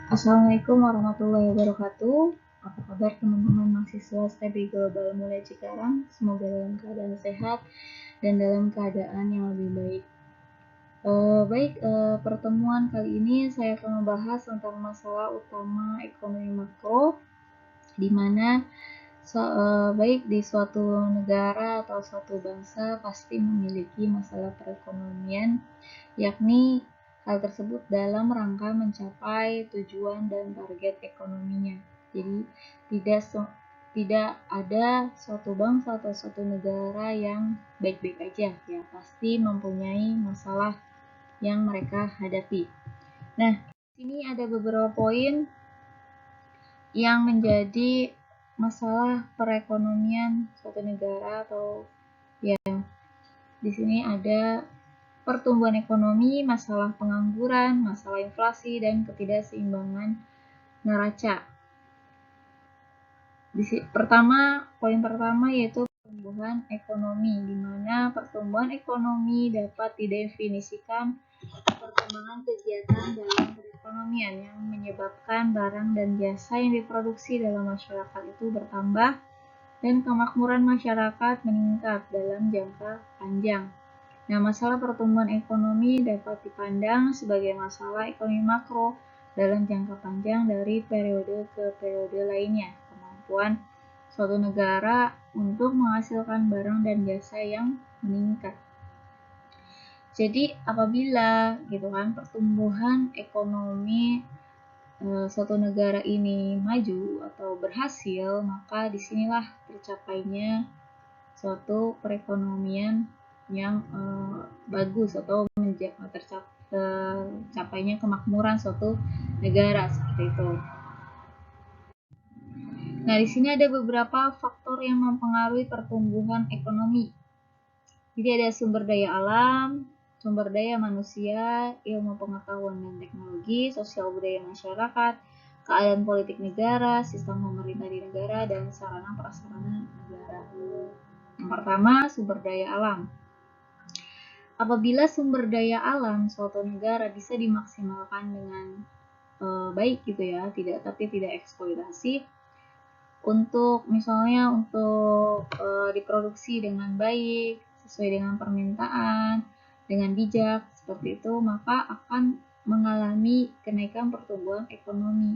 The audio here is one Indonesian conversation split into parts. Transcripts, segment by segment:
Assalamualaikum warahmatullahi wabarakatuh. Apa kabar teman-teman mahasiswa STB Global Mulai Cikarang? Semoga dalam keadaan sehat dan dalam keadaan yang lebih baik. Pertemuan kali ini saya akan membahas tentang masalah utama ekonomi makro, di mana baik di suatu negara atau suatu bangsa pasti memiliki masalah perekonomian, yakni hal tersebut dalam rangka mencapai tujuan dan target ekonominya. Jadi tidak ada suatu bangsa atau suatu negara yang baik-baik aja, ya pasti mempunyai masalah yang mereka hadapi. Nah, sini ada beberapa poin yang menjadi masalah perekonomian suatu negara atau yang di sini ada pertumbuhan ekonomi, masalah pengangguran, masalah inflasi, dan ketidakseimbangan neraca. Poin pertama yaitu pertumbuhan ekonomi, di mana pertumbuhan ekonomi dapat didefinisikan perkembangan kegiatan dalam perekonomian yang menyebabkan barang dan jasa yang diproduksi dalam masyarakat itu bertambah dan kemakmuran masyarakat meningkat dalam jangka panjang. Nah, masalah pertumbuhan ekonomi dapat dipandang sebagai masalah ekonomi makro dalam jangka panjang dari periode ke periode lainnya. Kemampuan suatu negara untuk menghasilkan barang dan jasa yang meningkat. Jadi apabila pertumbuhan ekonomi suatu negara ini maju atau berhasil, maka disinilah tercapainya suatu perekonomian yang bagus atau tercapainya kemakmuran suatu negara seperti itu. Nah, di sini ada beberapa faktor yang mempengaruhi pertumbuhan ekonomi. Jadi ada sumber daya alam, sumber daya manusia, ilmu pengetahuan dan teknologi, sosial budaya masyarakat, keadaan politik negara, sistem pemerintah di negara, dan sarana prasarana negara. Yang pertama, sumber daya alam. Apabila sumber daya alam suatu negara bisa dimaksimalkan dengan baik tapi tidak eksploitasi, untuk diproduksi dengan baik, sesuai dengan permintaan, dengan bijak, seperti itu, maka akan mengalami kenaikan pertumbuhan ekonomi.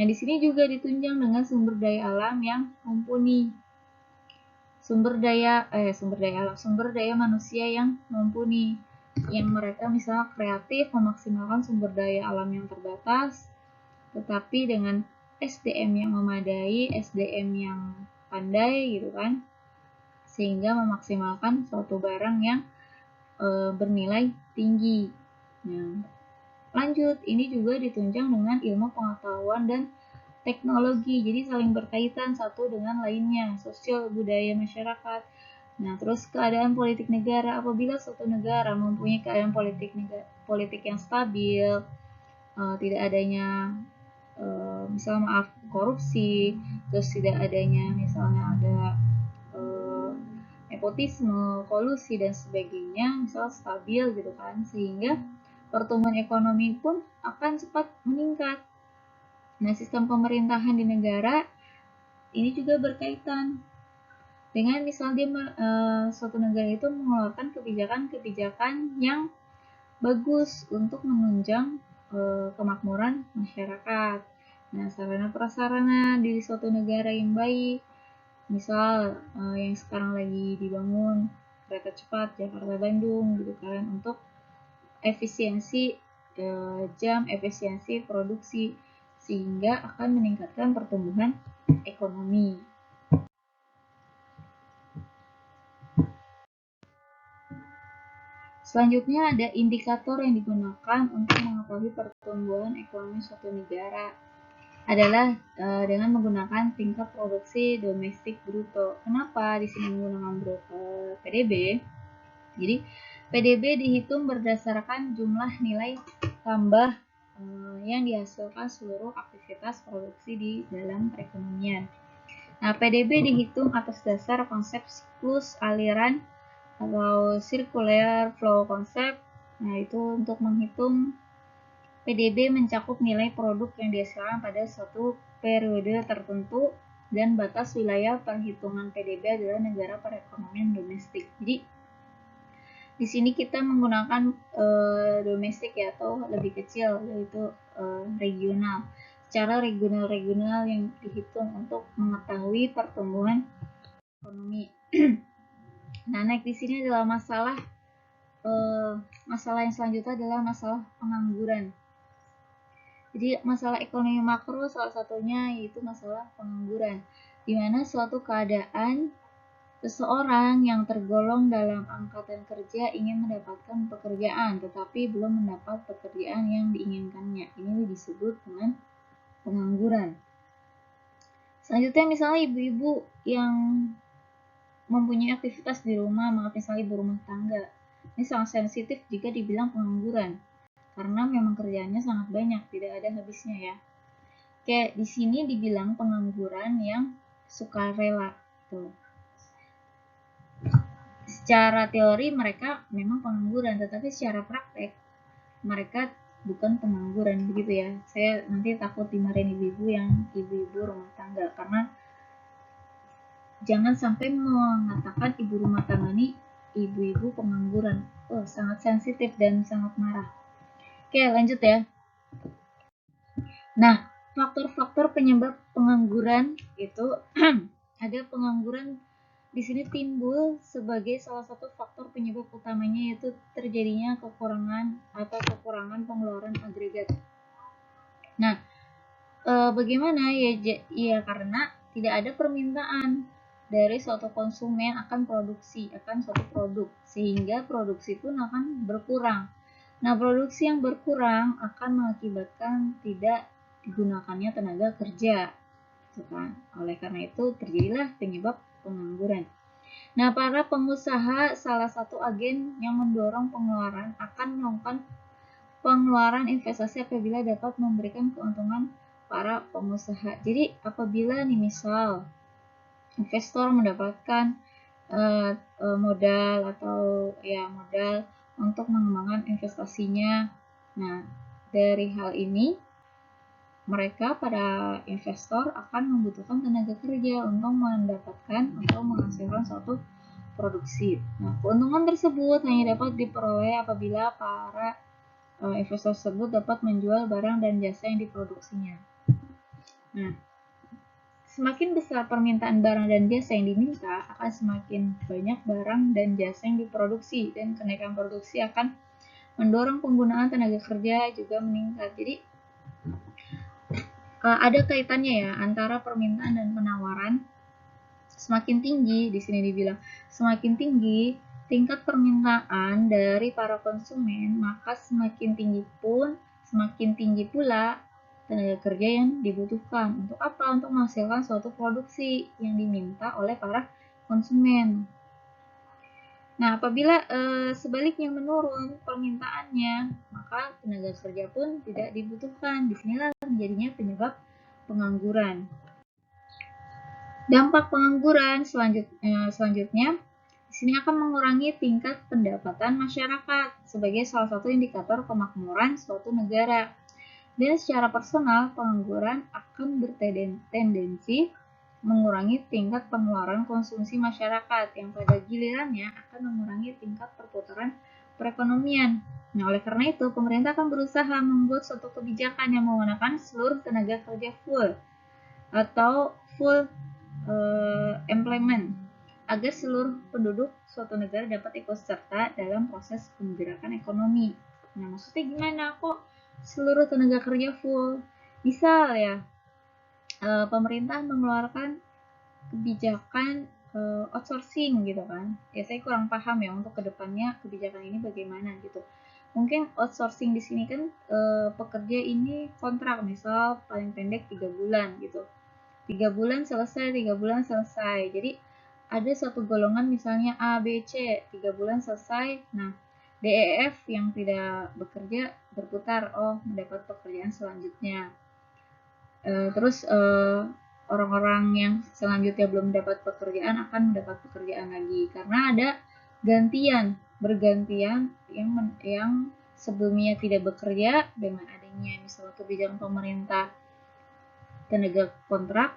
Nah, di sini juga ditunjang dengan sumber daya alam yang mumpuni. Sumber daya manusia yang mumpuni, yang mereka misalnya kreatif memaksimalkan sumber daya alam yang terbatas, tetapi dengan SDM yang memadai, SDM yang pandai sehingga memaksimalkan suatu barang yang bernilai tinggi. Nah, lanjut, ini juga ditunjang dengan ilmu pengetahuan dan teknologi, jadi saling berkaitan satu dengan lainnya, sosial budaya masyarakat. Nah, terus keadaan politik negara. Apabila suatu negara mempunyai keadaan politik yang stabil, tidak adanya korupsi, terus tidak adanya ada nepotisme, kolusi dan sebagainya, stabil sehingga pertumbuhan ekonomi pun akan cepat meningkat. Nah, sistem pemerintahan di negara ini juga berkaitan dengan suatu negara itu mengeluarkan kebijakan-kebijakan yang bagus untuk menunjang kemakmuran masyarakat. Nah, sarana prasarana di suatu negara yang baik, yang sekarang lagi dibangun kereta cepat Jakarta-Bandung untuk efisiensi jam, efisiensi produksi, sehingga akan meningkatkan pertumbuhan ekonomi. Selanjutnya ada indikator yang digunakan untuk mengetahui pertumbuhan ekonomi suatu negara adalah dengan menggunakan tingkat produksi domestik bruto. Kenapa di sini menggunakan PDB? Jadi PDB dihitung berdasarkan jumlah nilai tambah yang dihasilkan seluruh aktivitas produksi di dalam perekonomian. Nah, PDB dihitung atas dasar konsep siklus aliran atau circular flow concept. Nah, itu untuk menghitung PDB mencakup nilai produk yang dihasilkan pada suatu periode tertentu dan batas wilayah perhitungan PDB adalah negara perekonomian domestik. Jadi di sini kita menggunakan domestik ya, atau lebih kecil, yaitu regional. Secara regional yang dihitung untuk mengetahui pertumbuhan ekonomi. Nah, naik di sini adalah masalah yang selanjutnya adalah masalah pengangguran. Jadi masalah ekonomi makro salah satunya yaitu masalah pengangguran, di mana suatu keadaan seseorang yang tergolong dalam angkatan kerja ingin mendapatkan pekerjaan, tetapi belum mendapat pekerjaan yang diinginkannya. Ini disebut dengan pengangguran. Selanjutnya misalnya ibu-ibu yang mempunyai aktivitas di rumah, misalnya ibu rumah tangga. Ini sangat sensitif jika dibilang pengangguran, karena memang kerjaannya sangat banyak, tidak ada habisnya ya. Kayak di sini dibilang pengangguran yang sukarela. Tuh. Secara teori mereka memang pengangguran, tetapi secara praktek mereka bukan pengangguran, begitu ya. Saya nanti takut dimarahin ibu-ibu rumah tangga, karena jangan sampai mengatakan ibu rumah tangga ini ibu-ibu pengangguran. Sangat sensitif dan sangat marah. Oke, lanjut ya. Nah, faktor-faktor penyebab pengangguran itu ada pengangguran di sini timbul sebagai salah satu faktor penyebab utamanya, yaitu terjadinya kekurangan pengeluaran agregat. Nah, bagaimana ya? Ya karena tidak ada permintaan dari suatu konsumen akan suatu produk, sehingga produksi pun akan berkurang. Nah, produksi yang berkurang akan mengakibatkan tidak digunakannya tenaga kerja. Oleh karena itu terjadilah penyebab pengangguran. Nah, para pengusaha salah satu agen yang mendorong pengeluaran akan melakukan pengeluaran investasi apabila dapat memberikan keuntungan para pengusaha. Jadi apabila nih misal investor mendapatkan modal untuk mengembangkan investasinya. Nah, dari hal ini mereka para investor akan membutuhkan tenaga kerja untuk menghasilkan suatu produksi. Nah, keuntungan tersebut hanya dapat diperoleh apabila para investor tersebut dapat menjual barang dan jasa yang diproduksinya. Nah, semakin besar permintaan barang dan jasa yang diminta, akan semakin banyak barang dan jasa yang diproduksi, dan kenaikan produksi akan mendorong penggunaan tenaga kerja juga meningkat. Jadi ada kaitannya ya antara permintaan dan penawaran. Semakin tinggi, di sini dibilang semakin tinggi tingkat permintaan dari para konsumen, maka semakin tinggi pula tenaga kerja yang dibutuhkan. Untuk apa? Untuk menghasilkan suatu produksi yang diminta oleh para konsumen. Nah, apabila sebaliknya menurun permintaannya, maka tenaga kerja pun tidak dibutuhkan. Disinilah menjadinya penyebab pengangguran. Dampak pengangguran selanjutnya di sini akan mengurangi tingkat pendapatan masyarakat sebagai salah satu indikator kemakmuran suatu negara. Dan secara personal, pengangguran akan bertendensi mengurangi tingkat pengeluaran konsumsi masyarakat yang pada gilirannya akan mengurangi tingkat perputaran perekonomian. Nah, oleh karena itu, pemerintah akan berusaha membuat suatu kebijakan yang menggunakan seluruh tenaga kerja full atau full employment agar seluruh penduduk suatu negara dapat ikut serta dalam proses penggerakkan ekonomi. Nah, maksudnya gimana kok seluruh tenaga kerja full? Misal ya, pemerintah mengeluarkan kebijakan outsourcing gitu kan. Ya, saya kurang paham ya untuk kedepannya kebijakan ini bagaimana gitu. Mungkin outsourcing di sini kan pekerja ini kontrak, misal paling pendek 3 bulan gitu. 3 bulan selesai. Jadi ada satu golongan misalnya A, B, C, 3 bulan selesai. Nah, D, E, F yang tidak bekerja berputar, mendapat pekerjaan selanjutnya. Terus orang-orang yang selanjutnya belum mendapat pekerjaan akan mendapat pekerjaan lagi, karena ada bergantian yang sebelumnya tidak bekerja, dengan adanya lainnya. Misalnya kebijakan pemerintah tenaga kontrak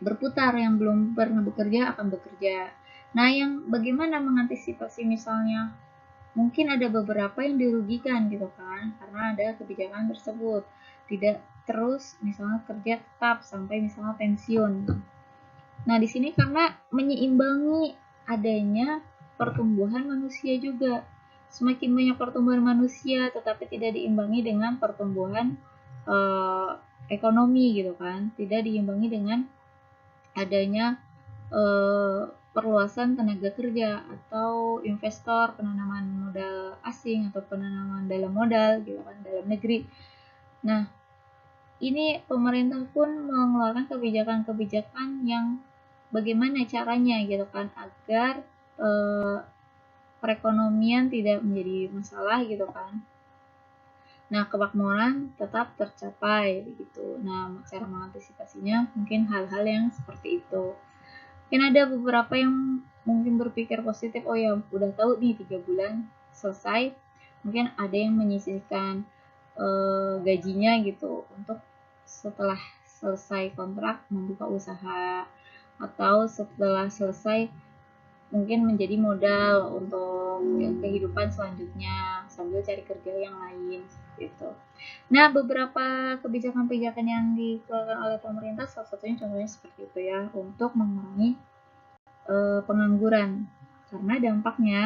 berputar, yang belum pernah bekerja akan bekerja. Nah, yang bagaimana mengantisipasi misalnya mungkin ada beberapa yang dirugikan gitu kan, karena ada kebijakan tersebut. Tidak terus misalnya kerja tetap sampai misalnya pensiun. Nah, di sini karena menyeimbangi adanya pertumbuhan manusia juga. Semakin banyak pertumbuhan manusia tetapi tidak diimbangi dengan pertumbuhan ekonomi gitu kan. Tidak diimbangi dengan adanya perluasan tenaga kerja atau investor, penanaman modal asing atau penanaman dalam modal gitu kan, dalam negeri. Nah, ini pemerintah pun mengeluarkan kebijakan-kebijakan yang bagaimana caranya gitu kan agar perekonomian tidak menjadi masalah gitu kan. Nah, kemakmuran tetap tercapai begitu. Nah, cara mengantisipasinya mungkin hal-hal yang seperti itu. Mungkin ada beberapa yang mungkin berpikir positif, oh ya udah tahu nih 3 bulan selesai. Mungkin ada yang menyisihkan gajinya gitu untuk setelah selesai kontrak membuka usaha, atau setelah selesai mungkin menjadi modal untuk kehidupan selanjutnya sambil cari kerja yang lain gitu. Nah, beberapa kebijakan-kebijakan yang dikeluarkan oleh pemerintah salah satunya contohnya seperti itu ya, untuk mengurangi pengangguran, karena dampaknya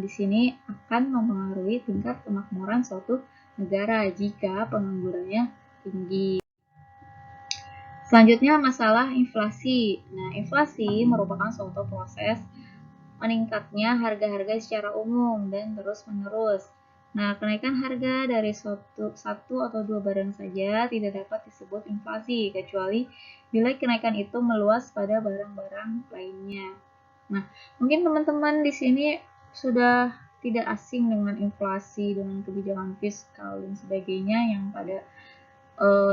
di sini akan mempengaruhi tingkat kemakmuran suatu negara jika penganggurannya tinggi. Selanjutnya masalah inflasi. Nah, inflasi merupakan suatu proses meningkatnya harga-harga secara umum dan terus-menerus. Nah, kenaikan harga dari satu atau dua barang saja tidak dapat disebut inflasi, kecuali bila kenaikan itu meluas pada barang-barang lainnya. Nah, mungkin teman-teman di sini sudah tidak asing dengan inflasi, dengan kebijakan fiskal dan sebagainya yang pada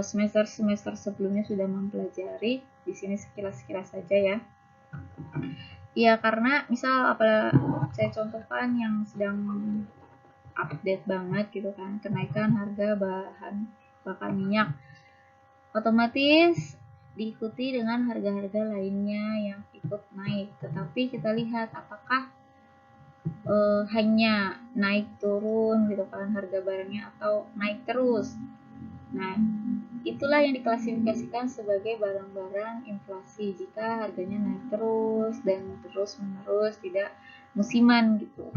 semester-semester sebelumnya sudah mempelajari. Di sini sekilas-sekilas saja ya. Ya, karena misal apa saya contohkan yang sedang update banget gitu kan, kenaikan harga bahan bakar minyak, otomatis diikuti dengan harga-harga lainnya yang ikut naik. Tetapi kita lihat apakah hanya naik turun gitu kan harga barangnya atau naik terus. Nah, itulah yang diklasifikasikan sebagai barang-barang inflasi jika harganya naik terus dan terus-menerus, tidak musiman gitu.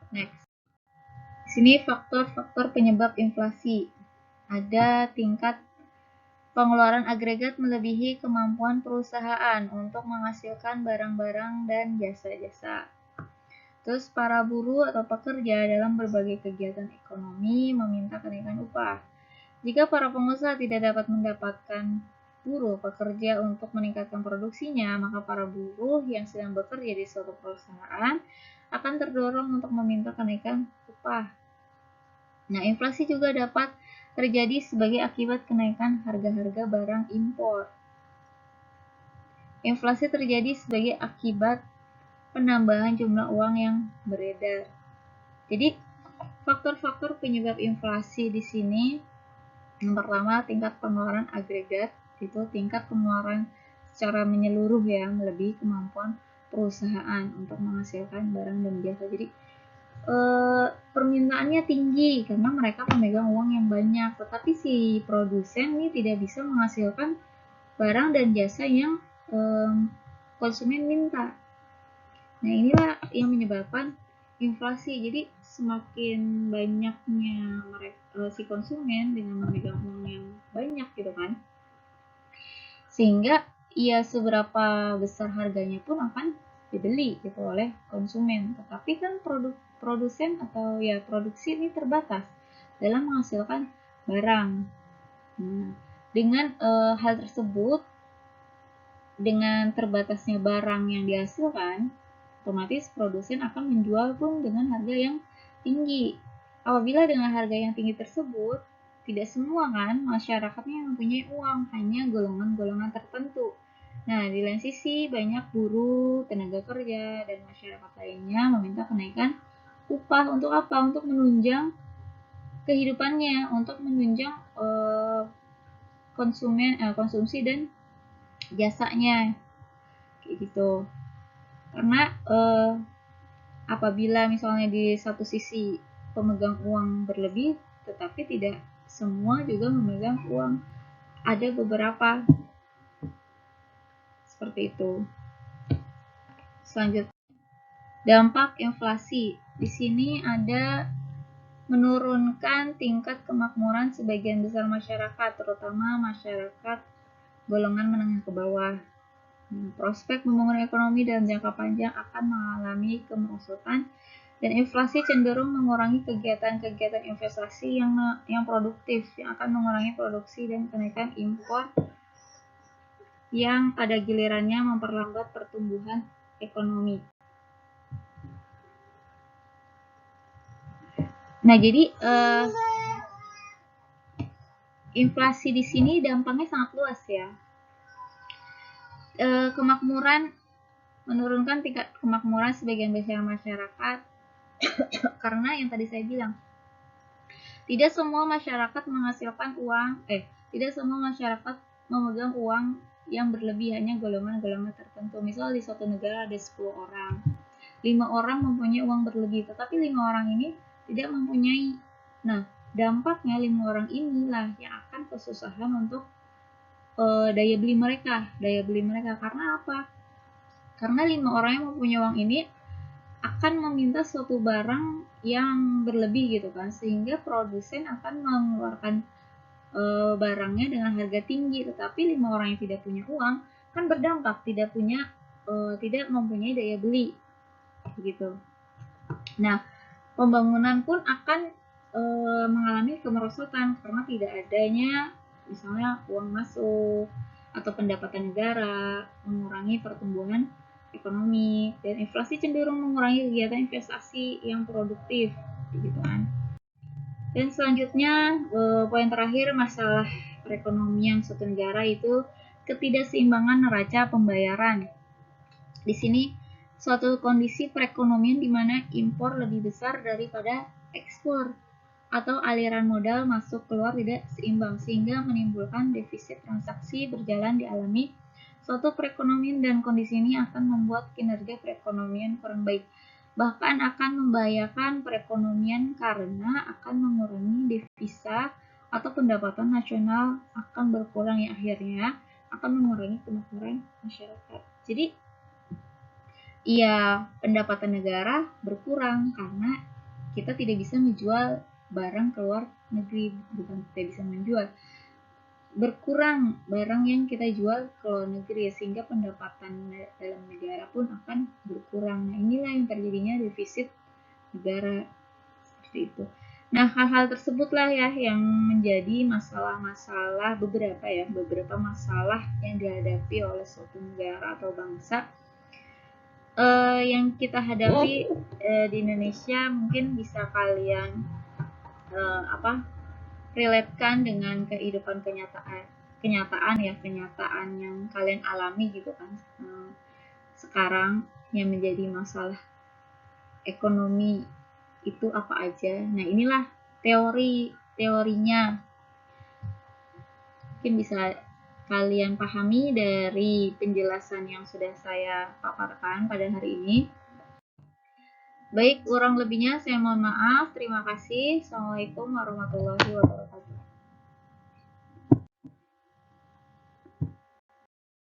Next. Di sini faktor-faktor penyebab inflasi. Ada tingkat pengeluaran agregat melebihi kemampuan perusahaan untuk menghasilkan barang-barang dan jasa-jasa. Terus para buruh atau pekerja dalam berbagai kegiatan ekonomi meminta kenaikan upah. Jika para pengusaha tidak dapat mendapatkan buruh pekerja untuk meningkatkan produksinya, maka para buruh yang sedang bekerja di suatu perusahaan akan terdorong untuk meminta kenaikan upah. Nah, inflasi juga dapat terjadi sebagai akibat kenaikan harga-harga barang impor. Inflasi terjadi sebagai akibat penambahan jumlah uang yang beredar. Jadi, faktor-faktor penyebab inflasi di sini, yang pertama tingkat pengeluaran agregat, itu tingkat pengeluaran secara menyeluruh ya, melebihi kemampuan perusahaan untuk menghasilkan barang dan jasa. Jadi permintaannya tinggi karena mereka pemegang uang yang banyak, tetapi si produsen ini tidak bisa menghasilkan barang dan jasa yang konsumen minta. Nah, inilah yang menyebabkan inflasi. Jadi semakin banyaknya mereka, si konsumen dengan memegang uang yang banyak gitu kan, sehingga ya seberapa besar harganya pun akan dibeli gitu oleh konsumen. Tetapi kan produsen atau ya produksi ini terbatas dalam menghasilkan barang. Nah, dengan hal tersebut, dengan terbatasnya barang yang dihasilkan, otomatis produsen akan menjual pun dengan harga yang tinggi. Apabila dengan harga yang tinggi tersebut, tidak semua kan masyarakatnya yang mempunyai uang, hanya golongan-golongan tertentu. Nah, di lain sisi banyak buruh, tenaga kerja, dan masyarakat lainnya meminta kenaikan upah untuk apa? Untuk menunjang kehidupannya untuk menunjang konsumsi dan jasanya kayak gitu. Karena apabila misalnya di satu sisi pemegang uang berlebih, tetapi tidak semua juga memegang uang, ada beberapa seperti itu. Selanjutnya, dampak inflasi. Di sini ada menurunkan tingkat kemakmuran sebagian besar masyarakat, terutama masyarakat golongan menengah ke bawah. Prospek pembangunan ekonomi dalam jangka panjang akan mengalami kemerosotan dan inflasi cenderung mengurangi kegiatan-kegiatan investasi yang produktif, yang akan mengurangi produksi dan kenaikan impor yang pada gilirannya memperlambat pertumbuhan ekonomi. Nah, jadi inflasi di sini dampaknya sangat luas ya. Kemakmuran, menurunkan tingkat kemakmuran sebagian besar masyarakat karena yang tadi saya bilang, tidak semua masyarakat menghasilkan uang, tidak semua masyarakat memegang uang yang berlebih, hanya golongan-golongan tertentu. Misal di suatu negara ada 10 orang, 5 orang mempunyai uang berlebih, tetapi 5 orang ini tidak mempunyai. Nah, dampaknya 5 orang inilah yang akan kesusahan untuk daya beli mereka. Karena apa? Karena 5 orang yang mempunyai uang ini akan meminta suatu barang yang berlebih gitu kan, sehingga produsen akan mengeluarkan barangnya dengan harga tinggi, tetapi 5 orang yang tidak punya uang kan berdampak tidak mempunyai daya beli gitu. Nah, pembangunan pun akan mengalami kemerosotan karena tidak adanya misalnya uang masuk atau pendapatan negara, mengurangi pertumbuhan ekonomi, dan inflasi cenderung mengurangi kegiatan investasi yang produktif gitu kan. Dan selanjutnya poin terakhir, masalah perekonomian suatu negara itu ketidakseimbangan neraca pembayaran. Di sini suatu kondisi perekonomian di mana impor lebih besar daripada ekspor atau aliran modal masuk keluar tidak seimbang sehingga menimbulkan defisit transaksi berjalan dialami suatu perekonomian, dan kondisi ini akan membuat kinerja perekonomian kurang baik, bahkan akan membahayakan perekonomian karena akan mengurangi devisa atau pendapatan nasional akan berkurang, yang akhirnya akan mengurangi kemakmuran masyarakat. Jadi ya, pendapatan negara berkurang karena kita tidak bisa menjual barang keluar negeri, bukan tidak bisa menjual, berkurang barang yang kita jual ke luar negeri sehingga pendapatan dalam negara pun akan berkurang. Nah, inilah yang terjadinya defisit negara seperti itu. Nah, hal-hal tersebutlah ya yang menjadi masalah-masalah, beberapa masalah yang dihadapi oleh suatu negara atau bangsa yang kita hadapi di Indonesia. Mungkin bisa kalian relate-kan dengan kehidupan kenyataan yang kalian alami gitu kan sekarang, yang menjadi masalah ekonomi itu apa aja. Nah, inilah teorinya, mungkin bisa kalian pahami dari penjelasan yang sudah saya paparkan pada hari ini. Baik, kurang lebihnya saya mohon maaf. Terima kasih. Assalamualaikum warahmatullahi wabarakatuh.